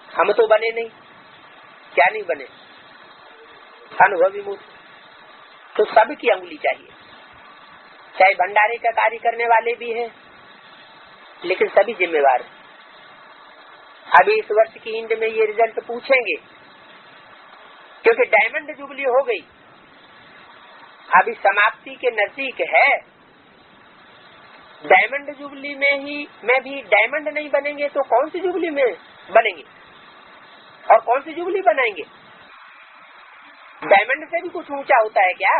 हम तो बने नहीं। क्या नहीं बने? अनुभवी मुख। तो सबकी अंगुली चाहिए, चाहे भंडारे का कार्य करने वाले भी हैं, लेकिन सभी जिम्मेवार हैं। अभी इस वर्ष की इंड में ये रिजल्ट पूछेंगे, क्योंकि डायमंड जुबली हो गई, अभी समाप्ति के नजदीक है। डायमंड जुबली में भी डायमंड नहीं बनेंगे तो कौन सी जुबली में बनेंगे और कौन सी जुबली बनाएंगे? डायमंड से भी कुछ ऊंचा होता है क्या?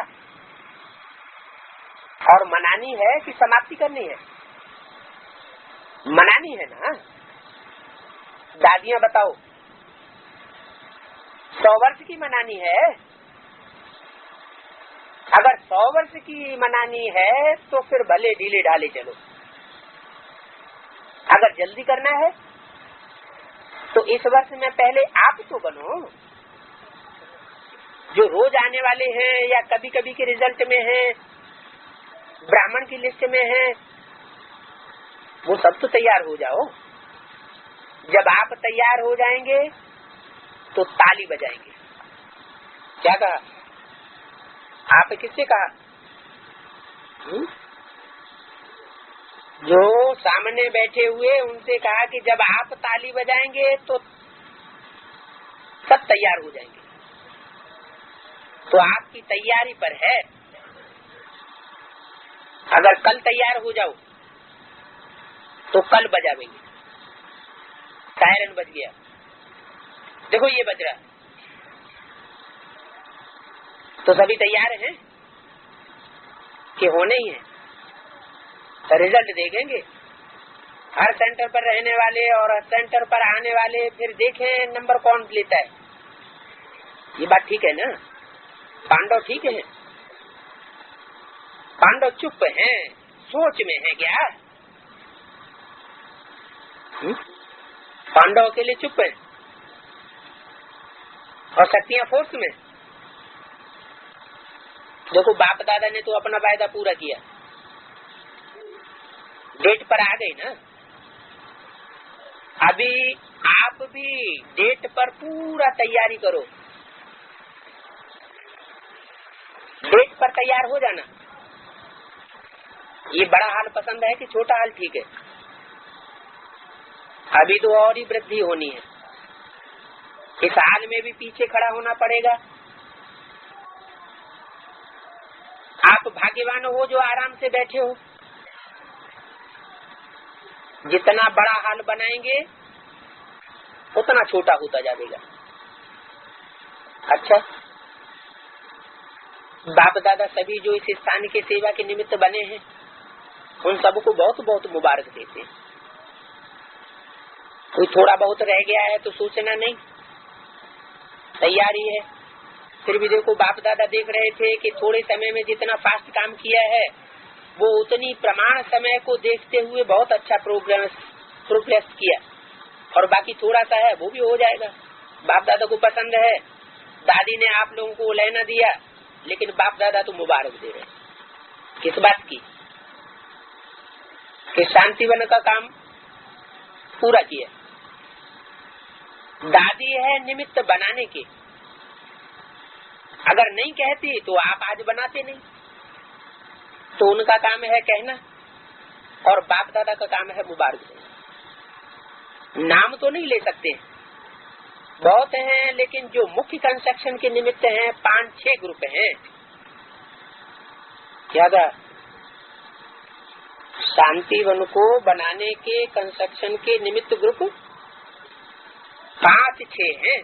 और मनानी है कि समाप्ति करनी है? मनानी है ना। दादियां बताओ, 100 वर्ष की मनानी है। अगर 100 वर्ष की मनानी है तो फिर भले ढीले ढाले चलो। अगर जल्दी करना है तो इस वर्ष में पहले आप तो बनो। जो रोज आने वाले हैं या कभी कभी के रिजल्ट में हैं, ब्राह्मण की लिस्ट में हैं, वो सब तो तैयार हो जाओ। जब आप तैयार हो जाएंगे तो ताली बजाएंगे। क्या कहा? आप किससे कहा? जो सामने बैठे हुए उनसे कहा कि जब आप ताली बजाएंगे तो सब तैयार हो जाएंगे। तो आपकी तैयारी पर है। अगर कल तैयार हो जाओ तो कल बजावेंगे। सायरन बज गया, देखो ये बज रहा, तो सभी तैयार हैं कि होने ही है। तो रिजल्ट देखेंगे हर सेंटर पर रहने वाले और सेंटर पर आने वाले, फिर देखें नंबर कौन लेता है। ये बात ठीक है ना? पांडव ठीक है? पांडव चुप हैं, सोच में है क्या? पांडव के लिए चुप है और शक्तियां फोर्स में। देखो बाप दादा ने तो अपना वायदा पूरा किया, डेट पर आ गई ना। अभी आप भी डेट पर पूरा तैयारी करो, डेट पर तैयार हो जाना। ये बड़ा हाल पसंद है कि छोटा हाल ठीक है? अभी तो और ही वृद्धि होनी है। इस हाल में भी पीछे खड़ा होना पड़ेगा। आप भाग्यवान हो जो आराम से बैठे हो। जितना बड़ा हाल बनाएंगे उतना छोटा होता जाएगा। अच्छा, बाप दादा सभी जो इस स्थान की सेवा के निमित्त बने हैं उन सबको बहुत बहुत मुबारक देते हैं। कोई थोड़ा बहुत रह गया है तो सोचना नहीं, तैयारी है। फिर भी देखो बाप दादा देख रहे थे कि थोड़े समय में जितना फास्ट काम किया है वो उतनी प्रमाण समय को देखते हुए बहुत अच्छा प्रोग्रेस किया, और बाकी थोड़ा सा है वो भी हो जाएगा। बाप दादा को पसंद है। दादी ने आप लोगों को लेना दिया, लेकिन बाप दादा तो मुबारक दे रहे। किस बात की? कि शांतिवन का काम पूरा किया। दादी है निमित्त बनाने के, अगर नहीं कहती तो आप आज बनाते नहीं। तो उनका काम है कहना, और बाप दादा का काम है मुबारक देना। नाम तो नहीं ले सकते, बहुत हैं, लेकिन जो मुख्य कंस्ट्रक्शन के निमित्त हैं 5-6 ग्रुप हैं। क्या था? शांतिवन को बनाने के कंस्ट्रक्शन के निमित्त ग्रुप 5-6 हैं।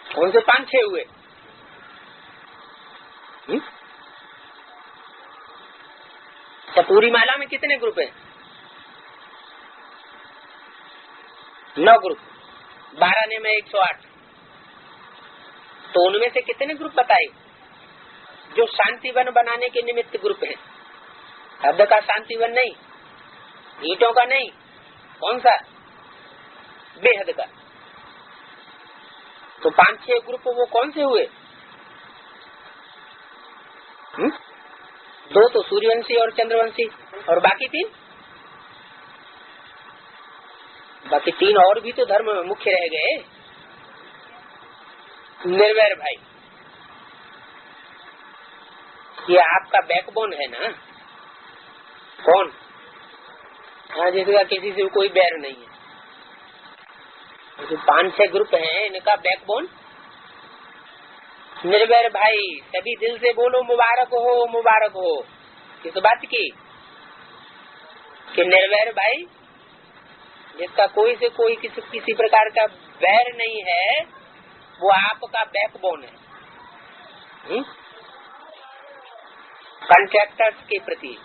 कौन से 5-6 हुए? तो पूरी माला में कितने ग्रुप हैं? 9 ग्रुप। 12 में 108। तो उनमें से कितने ग्रुप बताए जो शांतिवन बनाने के निमित्त ग्रुप है? शब्द का शांतिवन नहीं, ईंटों का नहीं, कौन सा? बेहद का। तो 5-6 ग्रुप वो कौन से हुए? 2 तो सूर्यवंशी और चंद्रवंशी, और बाकी 3? बाकी 3 और भी तो धर्म में मुख्य रह गए। निर्वैर भाई, ये आपका बैकबोन है ना? कौन? हाँ, जिसका किसी से कोई बैर नहीं है। जो 5-6 ग्रुप हैं इनका बैकबोन निर्वैर भाई। सभी दिल से बोलो मुबारक हो, मुबारक हो। किस बात की? कि निर्वैर भाई जिसका कोई से कोई किसी प्रकार का बैर नहीं है, वो आपका बैकबोन है। कॉन्ट्रैक्टर्स के प्रति।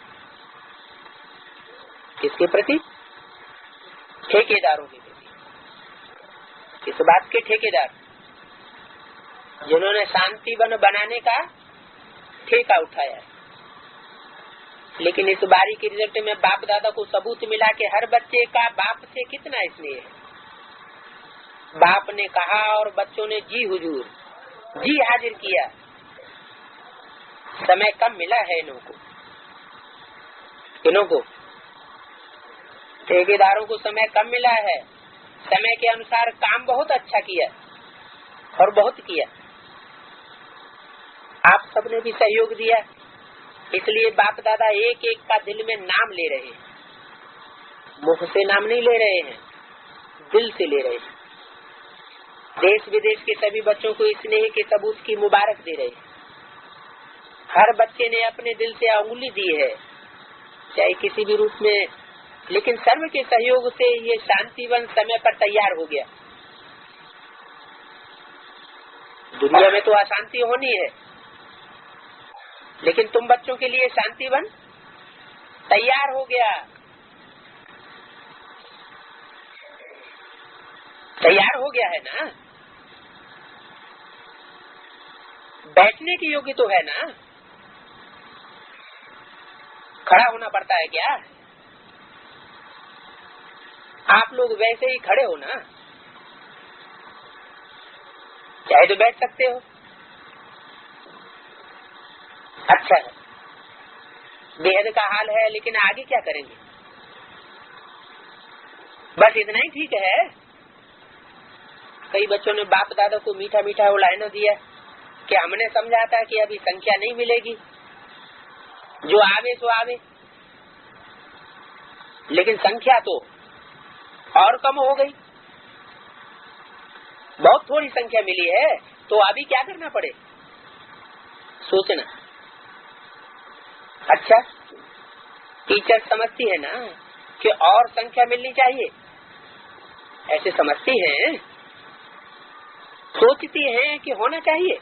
किसके प्रति? ठेकेदारों के प्रति। किस बात के ठेकेदार? जिन्होंने शांतिवन बनाने का ठेका उठाया है। लेकिन इस बारी के रिजल्ट में बाप दादा को सबूत मिला कि हर बच्चे का बाप से कितना स्नेह है। बाप ने कहा और बच्चों ने जी हुजूर, जी हाजिर किया। समय कम मिला है इन्हों को ठेकेदारों को समय कम मिला है। समय के अनुसार काम बहुत अच्छा किया और बहुत किया। आप सबने भी सहयोग दिया, इसलिए बाप दादा एक एक का दिल में नाम ले रहे हैं। मुख से नाम नहीं ले रहे हैं, दिल से ले रहे हैं। देश विदेश के सभी बच्चों को स्नेह के सबूत की मुबारक दे रहे हैं। हर बच्चे ने अपने दिल से अंगुली दी है, चाहे किसी भी रूप में, लेकिन सर्व के सहयोग से ये शांतिवन समय पर तैयार हो गया। दुनिया में तो अशांति होनी है, लेकिन तुम बच्चों के लिए शांतिवन तैयार हो गया। तैयार हो गया है ना? बैठने की योग्य तो है ना? खड़ा होना पड़ता है क्या? आप लोग वैसे ही खड़े हो ना, चाहे तो बैठ सकते हो। अच्छा है, बेहद का हाल है, लेकिन आगे क्या करेंगे? बस इतना ही ठीक है। कई बच्चों ने बाप दादा को मीठा मीठा उलाहना दिया कि हमने समझा था कि अभी संख्या नहीं मिलेगी, जो आवे सो आवे। लेकिन संख्या तो और कम हो गई, बहुत थोड़ी संख्या मिली है। तो अभी क्या करना पड़े, सोचना। अच्छा, टीचर समझती है ना कि और संख्या मिलनी चाहिए, ऐसे समझती हैं, सोचती हैं कि होना चाहिए।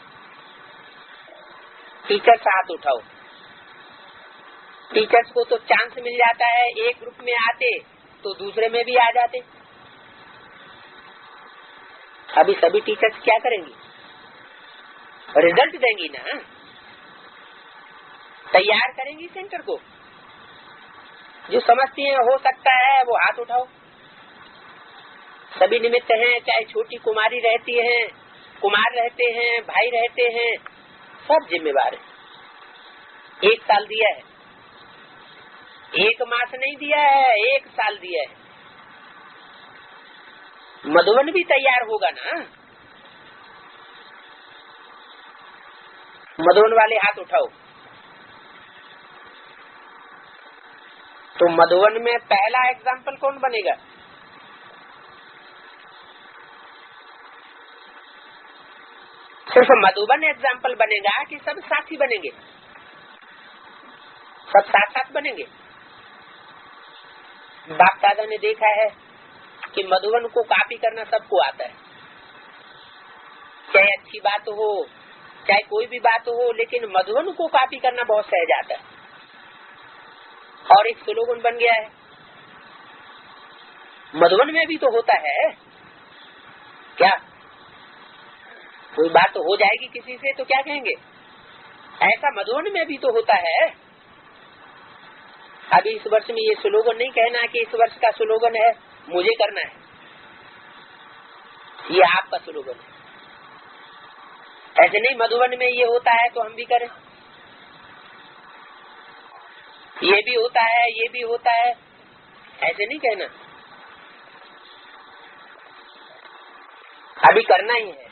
टीचर से हाथ उठाओ, टीचर्स को तो चांस मिल जाता है, एक ग्रुप में आते तो दूसरे में भी आ जाते। अभी सभी टीचर्स क्या करेंगी, रिजल्ट देंगी ना, तैयार करेंगी सेंटर को। जो समझती हैं हो सकता है वो हाथ उठाओ। सभी निमित्त हैं, चाहे छोटी कुमारी रहती हैं, कुमार रहते हैं, भाई रहते हैं, सब जिम्मेवार है। 1 साल दिया है, 1 मास नहीं दिया है, 1 साल दिया है। मधुबन भी तैयार होगा ना। मधुबन वाले हाथ उठाओ। तो मधुबन में पहला एग्जाम्पल कौन बनेगा, सिर्फ मधुबन एग्जाम्पल बनेगा कि सब साथी बनेंगे, सब साथ साथ बनेंगे। बाप दादा ने देखा है कि मधुबन को कॉपी करना सबको आता है, चाहे अच्छी बात हो चाहे कोई भी बात हो, लेकिन मधुबन को कॉपी करना बहुत सहज आता है। और एक स्लोगन बन गया है, मधुबन में भी तो होता है क्या, कोई बात तो हो जाएगी किसी से तो क्या कहेंगे, ऐसा मधुबन में भी तो होता है। अभी इस वर्ष में ये स्लोगन नहीं कहना कि इस वर्ष का स्लोगन है मुझे करना है, ये आपका स्लोगन है। ऐसे नहीं, मधुबन में ये होता है तो हम भी करें, ये भी होता है ये भी होता है, ऐसे नहीं कहना। अभी करना ही है,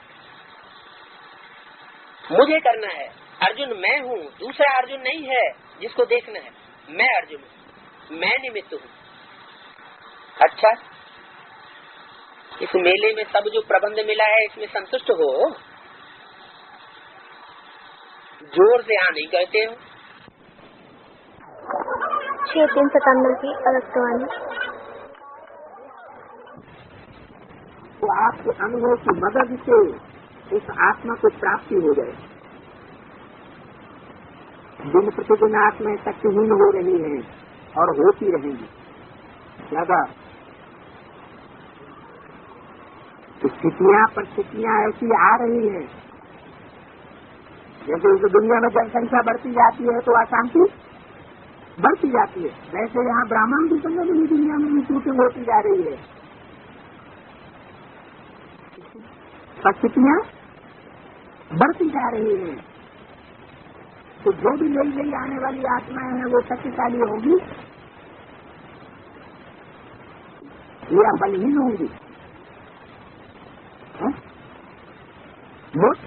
मुझे करना है। अर्जुन मैं हूँ, दूसरा अर्जुन नहीं है जिसको देखना है, मैं अर्जुन हूँ, मैं निमित्त हूँ। अच्छा, इस मेले में सब जो प्रबंध मिला है इसमें संतुष्ट हो, जोर से हाँ नहीं कहते हो। 6397 की अगस्तवानी। तो आपके अनुभव की मदद से उस आत्मा को प्राप्ति हो जाए। दिन प्रतिदिन आत्माएं शक्तिहीन हो रही हैं और होती रहेंगी। ज्यादा स्थितियाँ परिस्थितियाँ ऐसी आ रही हैं, जैसे इस दुनिया में जनसंख्या बढ़ती जाती है तो अशांति बढ़ती जाती है, वैसे यहाँ ब्राह्मण की संगठन दुनिया में भी शूटिंग होती जा रही है। परिस्थितियाँ बढ़ती जा रही हैं, तो जो भी नई नई आने वाली आत्माएं हैं वो शक्तिशाली होंगी या बलहीन होंगी। मोस्ट